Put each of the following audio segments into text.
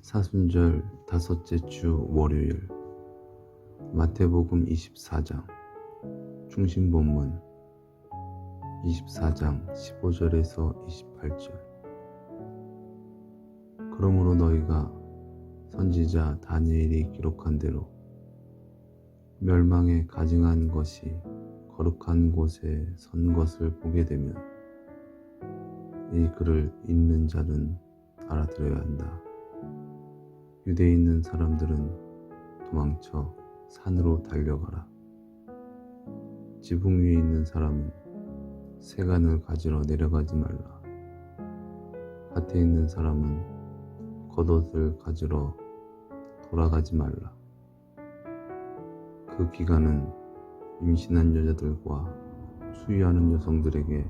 사순절 다섯째 주 월요일 마태복음 24장 중심 본문 24장 15절에서 28절. 그러므로 너희가 선지자 다니엘이 기록한 대로 멸망에 가증한 것이 거룩한 곳에 선 것을 보게 되면 이 글을 읽는 자는 알아들어야 한다. 유대에 있는 사람들은 도망쳐 산으로 달려가라. 지붕 위에 있는 사람은 세간을 가지러 내려가지 말라. 밭에 있는 사람은 겉옷을 가지러 돌아가지 말라. 그 기간은 임신한 여자들과 수유하는 여성들에게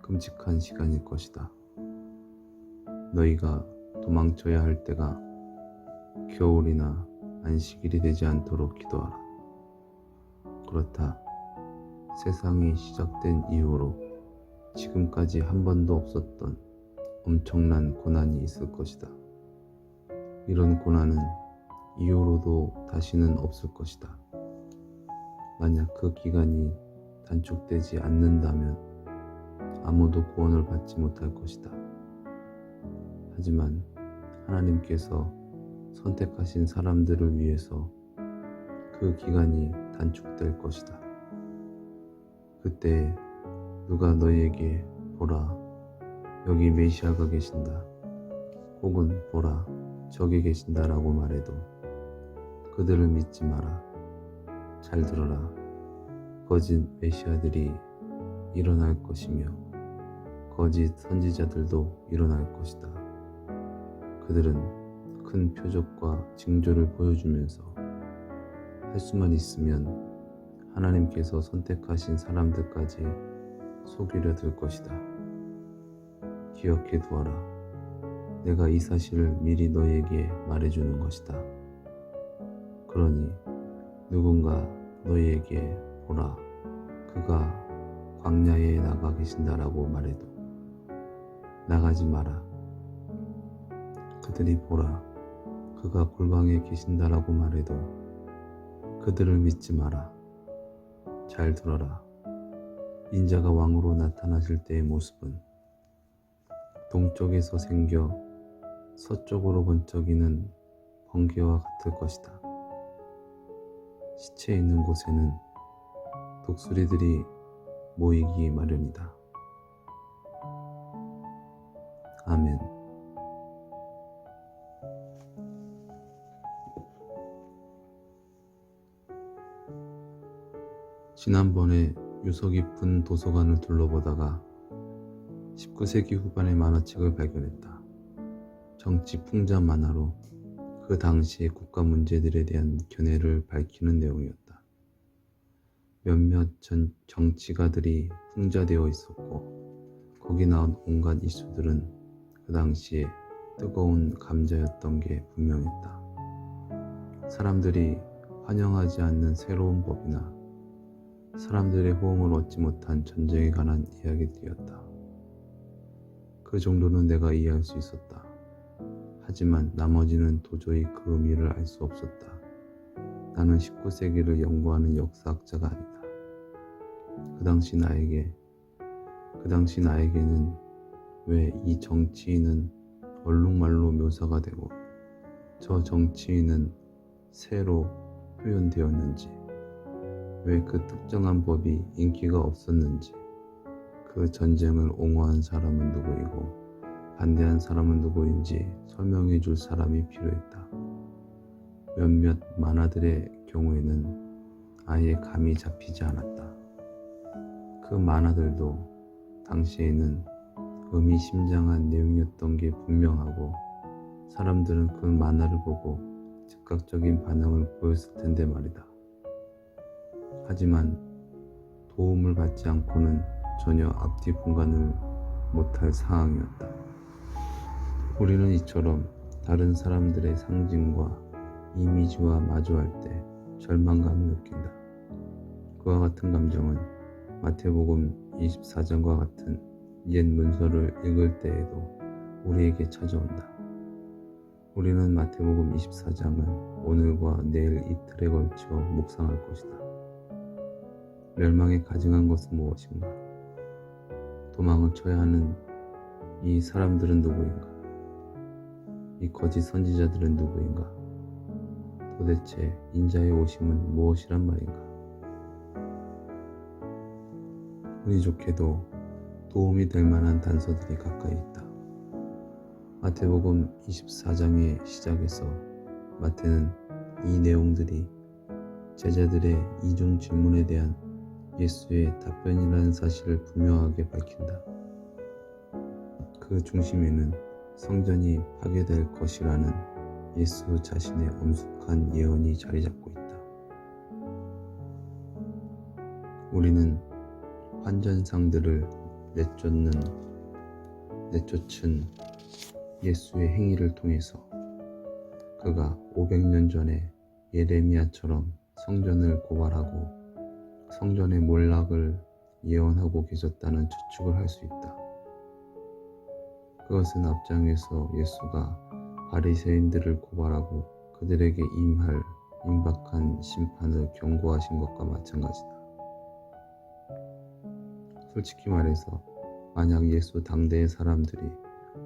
끔찍한 시간일 것이다. 너희가 도망쳐야 할 때가 겨울이나 안식일이 되지 않도록 기도하라. 그렇다. 세상이 시작된 이후로 지금까지 한 번도 없었던 엄청난 고난이 있을 것이다. 이런 고난은 이후로도 다시는 없을 것이다. 만약 그 기간이 단축되지 않는다면 아무도 구원을 받지 못할 것이다. 하지만 하나님께서 선택하신 사람들을 위해서 그 기간이 단축될 것이다. 그때 누가 너희에게 보라, 여기 메시아가 계신다, 혹은 보라, 저기 계신다라고 말해도 그들을 믿지 마라. 잘 들어라. 거짓 메시아들이 일어날 것이며 거짓 선지자들도 일어날 것이다. 그들은 큰 표적과 징조를 보여주면서 할 수만 있으면 하나님께서 선택하신 사람들까지 속이려 들 것이다. 기억해 두어라. 내가 이 사실을 미리 너희에게 말해주는 것이다. 그러니 누군가 너희에게 보라, 그가 광야에 나가 계신다라고 말해도 나가지 마라. 그들이 보라, 그가 골방에 계신다라고 말해도 그들을 믿지 마라. 잘 들어라. 인자가 왕으로 나타나실 때의 모습은 동쪽에서 생겨 서쪽으로 번쩍이는 번개와 같을 것이다. 시체 있는 곳에는 독수리들이 모이기 마련이다. 아멘. 지난번에 유서 깊은 도서관을 둘러보다가 19세기 후반의 만화책을 발견했다. 정치 풍자 만화로 그 당시의 국가 문제들에 대한 견해를 밝히는 내용이었다. 몇몇 정치가들이 풍자되어 있었고 거기 나온 온갖 이슈들은 그 당시에 뜨거운 감자였던 게 분명했다. 사람들이 환영하지 않는 새로운 법이나 사람들의 호응을 얻지 못한 전쟁에 관한 이야기들이었다. 그 정도는 내가 이해할 수 있었다. 하지만 나머지는 도저히 그 의미를 알 수 없었다. 나는 19세기를 연구하는 역사학자가 아니다. 그 당시 나에게는 왜 이 정치인은 얼룩말로 묘사가 되고 저 정치인은 새로 표현되었는지, 왜 그 특정한 법이 인기가 없었는지, 그 전쟁을 옹호한 사람은 누구이고 반대한 사람은 누구인지 설명해 줄 사람이 필요했다. 몇몇 만화들의 경우에는 아예 감이 잡히지 않았다. 그 만화들도 당시에는 의미심장한 내용이었던 게 분명하고 사람들은 그 만화를 보고 즉각적인 반응을 보였을 텐데 말이다. 하지만 도움을 받지 않고는 전혀 앞뒤 분간을 못할 상황이었다. 우리는 이처럼 다른 사람들의 상징과 이미지와 마주할 때 절망감을 느낀다. 그와 같은 감정은 마태복음 24장과 같은 옛 문서를 읽을 때에도 우리에게 찾아온다. 우리는 마태복음 24장을 오늘과 내일 이틀에 걸쳐 묵상할 것이다. 멸망에 가증한 것은 무엇인가? 도망을 쳐야 하는 이 사람들은 누구인가? 이 거짓 선지자들은 누구인가? 도대체 인자의 오심은 무엇이란 말인가? 운이 좋게도 도움이 될 만한 단서들이 가까이 있다. 마태복음 24장의 시작에서 마태는 이 내용들이 제자들의 이중 질문에 대한 예수의 답변이라는 사실을 분명하게 밝힌다. 그 중심에는 성전이 파괴될 것이라는 예수 자신의 엄숙한 예언이 자리 잡고 있다. 우리는 환전상들을 내쫓은 예수의 행위를 통해서 그가 500년 전에 예레미야처럼 성전을 고발하고 성전의 몰락을 예언하고 계셨다는 추측을 할 수 있다. 그것은 앞장에서 예수가 바리새인들을 고발하고 그들에게 임할 임박한 심판을 경고하신 것과 마찬가지다. 솔직히 말해서 만약 예수 당대의 사람들이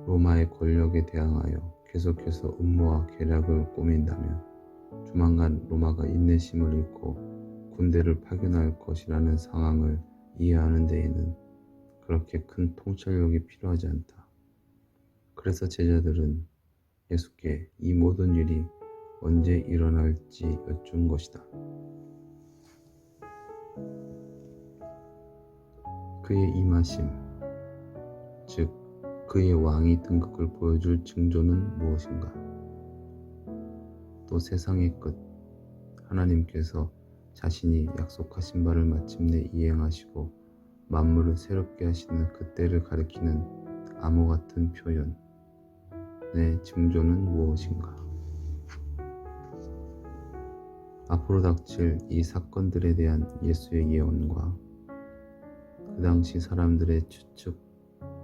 로마의 권력에 대항하여 계속해서 음모와 계략을 꾸민다면 조만간 로마가 인내심을 잃고 군대를 파견할 것이라는 상황을 이해하는 데에는 그렇게 큰 통찰력이 필요하지 않다. 그래서 제자들은 예수께 이 모든 일이 언제 일어날지 여쭌 것이다. 그의 임하심, 즉 그의 왕이 등극을 보여줄 징조는 무엇인가? 또 세상의 끝, 하나님께서 자신이 약속하신 바를 마침내 이행하시고 만물을 새롭게 하시는 그때를 가리키는 암호 같은 표현, 내 징조는 무엇인가? 앞으로 닥칠 이 사건들에 대한 예수의 예언과 그 당시 사람들의 추측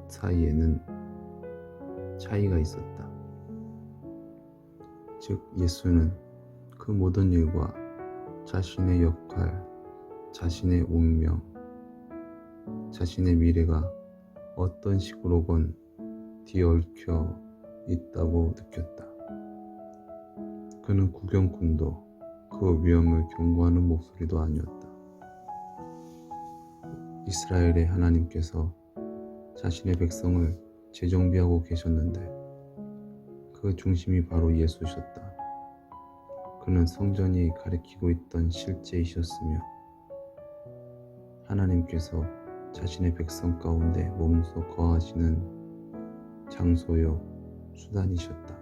사이에는 차이가 있었다. 즉 예수는 그 모든 일과 자신의 역할, 자신의 운명, 자신의 미래가 어떤 식으로건 뒤얽혀 있다고 느꼈다. 그는 구경꾼도 그 위험을 경고하는 목소리도 아니었다. 이스라엘의 하나님께서 자신의 백성을 재정비하고 계셨는데 그 중심이 바로 예수셨다. 그는 성전이 가리키고 있던 실제이셨으며 하나님께서 자신의 백성 가운데 몸소 거하시는 장소요 수단이셨다.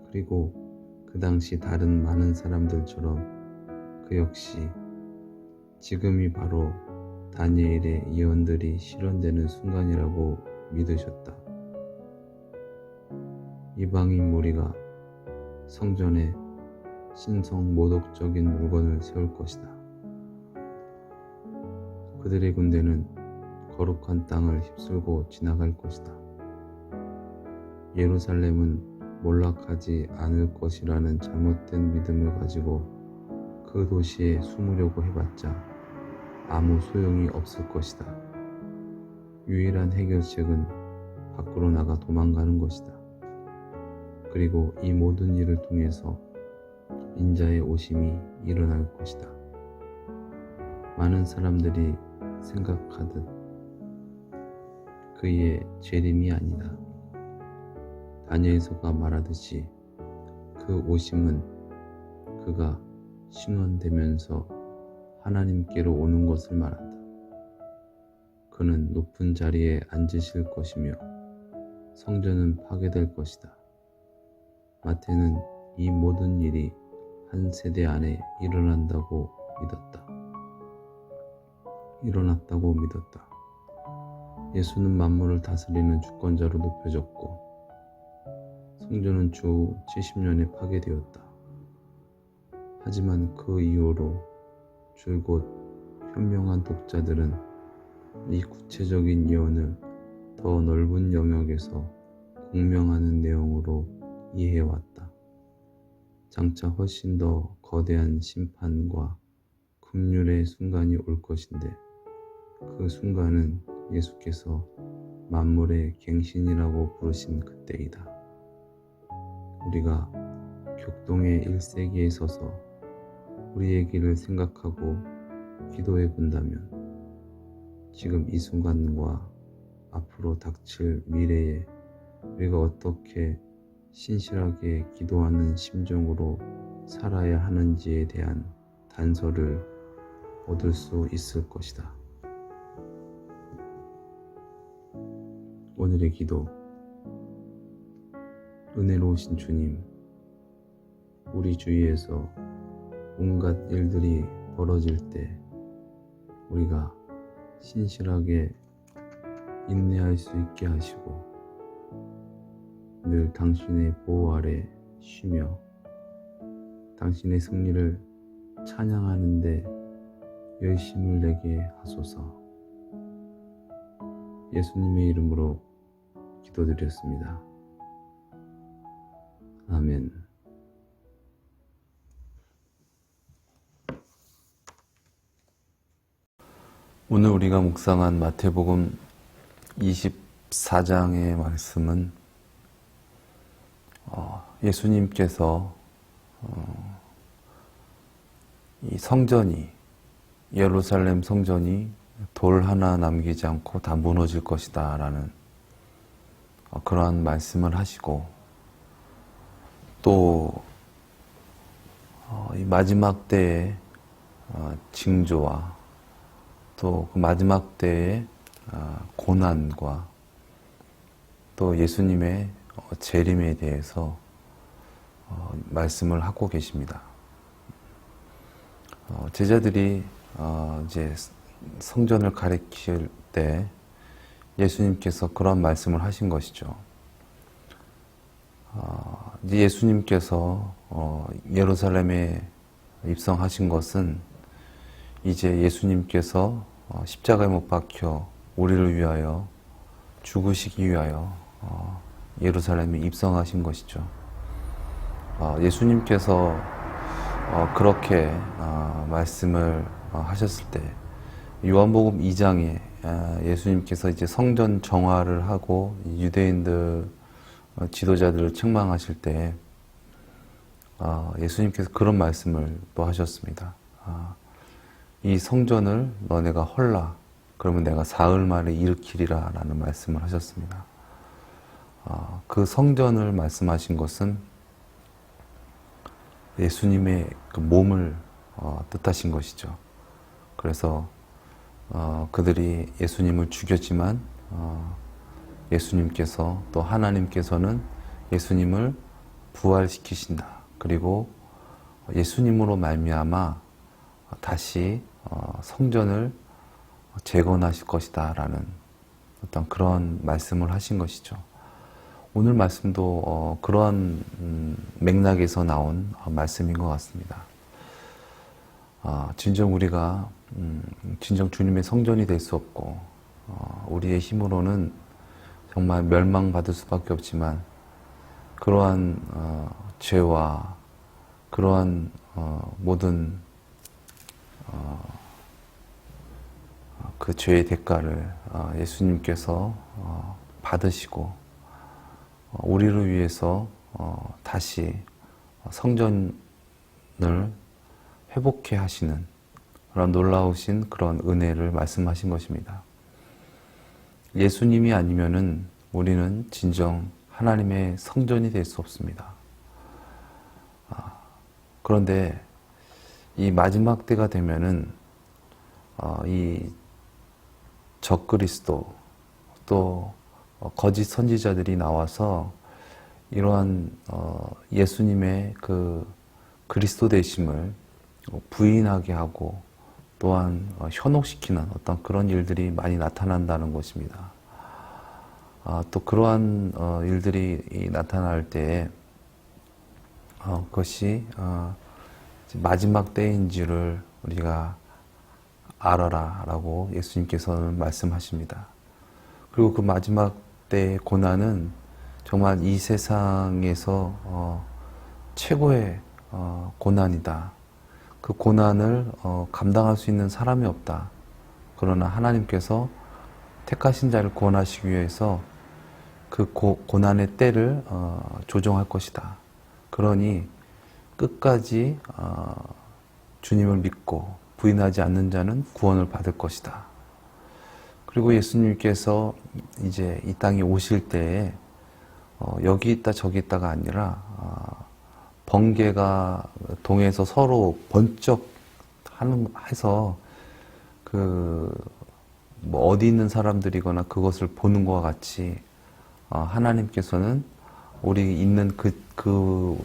그리고 그 당시 다른 많은 사람들처럼 그 역시 지금이 바로 다니엘의 예언들이 실현되는 순간이라고 믿으셨다. 이방인 무리가 성전에 신성 모독적인 물건을 세울 것이다. 그들의 군대는 거룩한 땅을 휩쓸고 지나갈 것이다. 예루살렘은 몰락하지 않을 것이라는 잘못된 믿음을 가지고 그 도시에 숨으려고 해봤자 아무 소용이 없을 것이다. 유일한 해결책은 밖으로 나가 도망가는 것이다. 그리고 이 모든 일을 통해서 인자의 오심이 일어날 것이다. 많은 사람들이 생각하듯 그의 재림이 아니다. 다니엘서가 말하듯이 그 오심은 그가 신원되면서 하나님께로 오는 것을 말한다. 그는 높은 자리에 앉으실 것이며 성전은 파괴될 것이다. 마태는 이 모든 일이 한 세대 안에 일어났다고 믿었다. 예수는 만물을 다스리는 주권자로 높여졌고 성전은 주 70년에 파괴되었다. 하지만 그 이후로 줄곧 현명한 독자들은 이 구체적인 예언을 더 넓은 영역에서 공명하는 내용으로 이해해왔다. 장차 훨씬 더 거대한 심판과 긍휼의 순간이 올 것인데 그 순간은 예수께서 만물의 갱신이라고 부르신 그때이다. 우리가 격동의 1세기에 서서 우리의 길을 생각하고 기도해 본다면 지금 이 순간과 앞으로 닥칠 미래에 우리가 어떻게 신실하게 기도하는 심정으로 살아야 하는지에 대한 단서를 얻을 수 있을 것이다. 오늘의 기도. 은혜로우신 주님, 우리 주위에서 온갖 일들이 벌어질 때 우리가 신실하게 인내할 수 있게 하시고 늘 당신의 보호 아래 쉬며 당신의 승리를 찬양하는 데 열심을 내게 하소서. 예수님의 이름으로 기도드렸습니다. 아멘. 오늘 우리가 묵상한 마태복음 24장의 말씀은 예수님께서 이 성전이, 예루살렘 성전이 돌 하나 남기지 않고 다 무너질 것이다 라는 그러한 말씀을 하시고, 또 이 마지막 때의 징조와 또 그 마지막 때의 고난과 또 예수님의 재림에 대해서 말씀을 하고 계십니다. 제자들이 이제 성전을 가리킬 때 예수님께서 그런 말씀을 하신 것이죠. 이제 예수님께서 예루살렘에 입성하신 것은 이제 예수님께서 십자가에 못 박혀 우리를 위하여 죽으시기 위하여 예루살렘에 입성하신 것이죠. 예수님께서 그렇게 말씀을 하셨을 때 요한복음 2장에 예수님께서 이제 성전 정화를 하고 유대인들 지도자들을 책망하실 때 예수님께서 그런 말씀을 또 하셨습니다. 이 성전을 너네가 헐라, 그러면 내가 사흘 만에 일으키리라 라는 말씀을 하셨습니다. 그 성전을 말씀하신 것은 예수님의 그 몸을 뜻하신 것이죠. 그래서 그들이 예수님을 죽였지만 예수님께서 또 하나님께서는 예수님을 부활시키신다. 그리고 예수님으로 말미암아 다시 성전을 재건하실 것이다 라는 어떤 그런 말씀을 하신 것이죠. 오늘 말씀도 그러한 맥락에서 나온 말씀인 것 같습니다. 진정 우리가 진정 주님의 성전이 될 수 없고 우리의 힘으로는 정말 멸망받을 수밖에 없지만 그러한 죄와 그러한 모든 그 죄의 대가를 예수님께서 받으시고 우리를 위해서 다시 성전을 회복해 하시는 그런 놀라우신 그런 은혜를 말씀하신 것입니다. 예수님이 아니면은 우리는 진정 하나님의 성전이 될 수 없습니다. 그런데 이 마지막 때가 되면은 이 적그리스도 또 거짓 선지자들이 나와서 이러한 예수님의 그 그리스도 되심을 부인하게 하고 또한 현혹시키는 어떤 그런 일들이 많이 나타난다는 것입니다. 또 그러한 일들이 나타날 때 그것이 마지막 때인지를 우리가 알아라 라고 예수님께서는 말씀하십니다. 그리고 그 마지막 때의 고난은 정말 이 세상에서 최고의 고난이다. 그 고난을 감당할 수 있는 사람이 없다. 그러나 하나님께서 택하신 자를 구원하시기 위해서 그 고난의 때를 조정할 것이다. 그러니 끝까지 주님을 믿고 부인하지 않는 자는 구원을 받을 것이다. 그리고 예수님께서 이제 이 땅에 오실 때에 여기 있다 저기 있다가 아니라 번개가 동에서 서로 번쩍 해서 뭐 어디 있는 사람들이거나 그것을 보는 것과 같이 하나님께서는 우리 있는 그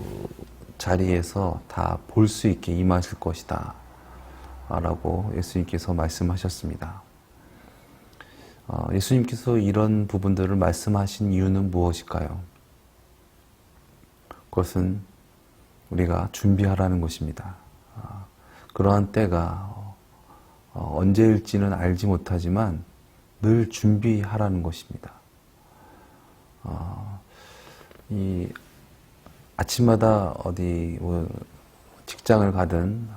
자리에서 다 볼 수 있게 임하실 것이다 라고 예수님께서 말씀하셨습니다. 예수님께서 이런 부분들을 말씀하신 이유는 무엇일까요? 그것은 우리가 준비하라는 것입니다. 그러한 때가 언제일지는 알지 못하지만 늘 준비하라는 것입니다. 이 아침마다 어디 직장을 가든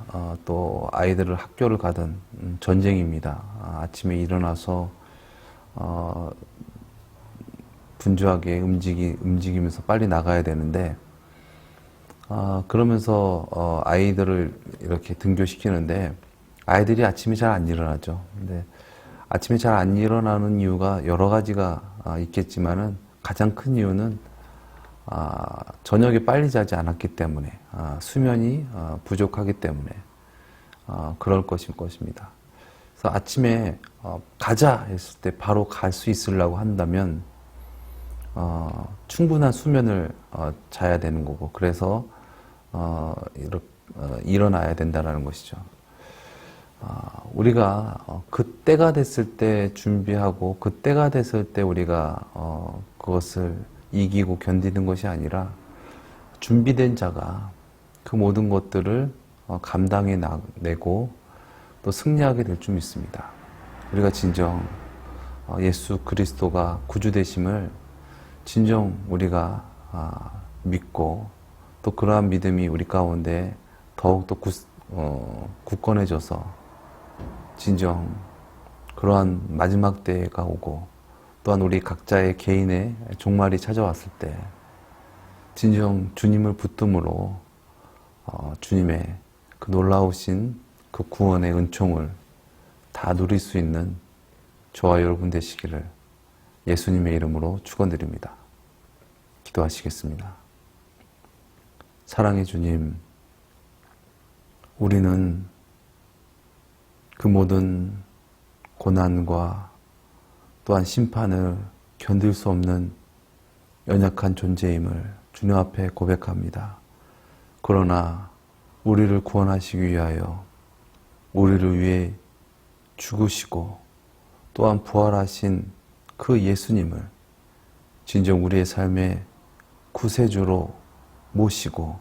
또 아이들을 학교를 가든 전쟁입니다. 아침에 일어나서 분주하게 움직이면서 빨리 나가야 되는데 그러면서 아이들을 이렇게 등교시키는데 아이들이 아침에 잘 안 일어나죠. 근데 아침에 잘 안 일어나는 이유가 여러 가지가 있겠지만은 가장 큰 이유는 저녁에 빨리 자지 않았기 때문에 수면이 부족하기 때문에 그럴 것입니다. 그래서 아침에 가자 했을 때 바로 갈 수 있으려고 한다면 충분한 수면을 자야 되는 거고 그래서 일어나야 된다는 것이죠. 우리가 그때가 됐을 때 준비하고 그때가 됐을 때 우리가 그것을 이기고 견디는 것이 아니라 준비된 자가 그 모든 것들을 감당해내고 또 승리하게 될 줄 믿습니다. 우리가 진정 예수 그리스도가 구주 되심을 진정 우리가 믿고 또 그러한 믿음이 우리 가운데 더욱더 굳건해져서 진정 그러한 마지막 때가 오고 또한 우리 각자의 개인의 종말이 찾아왔을 때 진정 주님을 붙듦으로 주님의 그 놀라우신 그 구원의 은총을 다 누릴 수 있는 저와 여러분 되시기를 예수님의 이름으로 축원드립니다. 기도하시겠습니다. 사랑의 주님, 우리는 그 모든 고난과 또한 심판을 견딜 수 없는 연약한 존재임을 주님 앞에 고백합니다. 그러나 우리를 구원하시기 위하여 우리를 위해 죽으시고 또한 부활하신 그 예수님을 진정 우리의 삶의 구세주로 모시고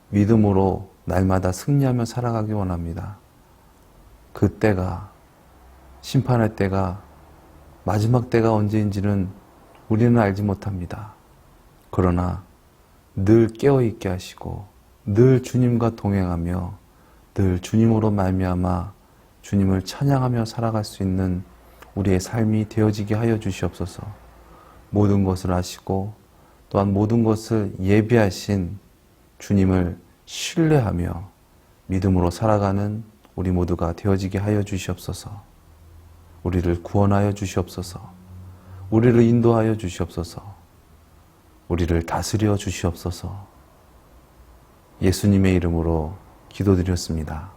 믿음으로 날마다 승리하며 살아가기 원합니다. 그 때가, 심판할 때가, 마지막 때가 언제인지는 우리는 알지 못합니다. 그러나 늘 깨어있게 하시고 늘 주님과 동행하며 늘 주님으로 말미암아 주님을 찬양하며 살아갈 수 있는 우리의 삶이 되어지게 하여 주시옵소서. 모든 것을 아시고 또한 모든 것을 예비하신 주님을 신뢰하며 믿음으로 살아가는 우리 모두가 되어지게 하여 주시옵소서. 우리를 구원하여 주시옵소서. 우리를 인도하여 주시옵소서. 우리를 다스려 주시옵소서. 예수님의 이름으로 기도드렸습니다.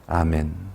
아멘.